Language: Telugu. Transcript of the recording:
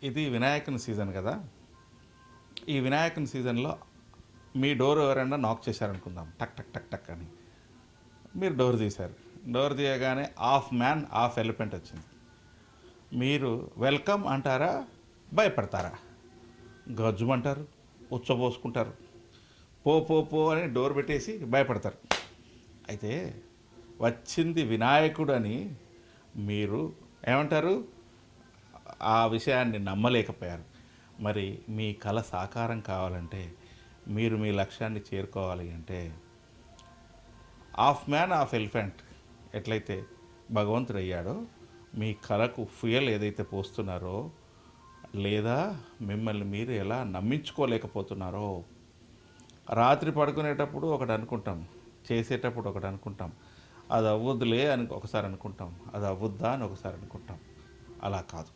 ఇది వినాయకుని సీజన్ కదా. ఈ వినాయకుని సీజన్లో మీ డోర్ ఎవరైనా నాక్ చేశారనుకుందాం, టక్ టక్ టక్ టక్ అని. మీరు డోర్ తీశారు. డోర్ తీయగానే హాఫ్ మ్యాన్ హాఫ్ ఎలిఫెంట్ వచ్చింది. మీరు వెల్కమ్ అంటారా, భయపడతారా? గజ్జుమంటారు, ఉచ్చబోసుకుంటారు, పో పో పో అని డోర్ పెట్టేసి భయపడతారు. అయితే వచ్చింది వినాయకుడు అని మీరు ఏమంటారు? ఆ విషయాన్ని నమ్మలేకపోయారు. మరి మీ కల సాకారం కావాలంటే, మీరు మీ లక్ష్యాన్ని చేరుకోవాలి అంటే, హాఫ్ మ్యాన్ హాఫ్ ఎలిఫెంట్ ఎట్లయితే భగవంతుడు అయ్యాడో, మీ కళకు ఫ్యూయల్ ఏదైతే పోస్తున్నారో, లేదా మిమ్మల్ని మీరు ఎలా నమ్మించుకోలేకపోతున్నారో, రాత్రి పడుకునేటప్పుడు ఒకటి అనుకుంటాం, చేసేటప్పుడు ఒకటి అనుకుంటాం, అది అవ్వదులే అని ఒకసారి అనుకుంటాం, అది అవ్వద్దా అని ఒకసారి అనుకుంటాం. అలా కాదు.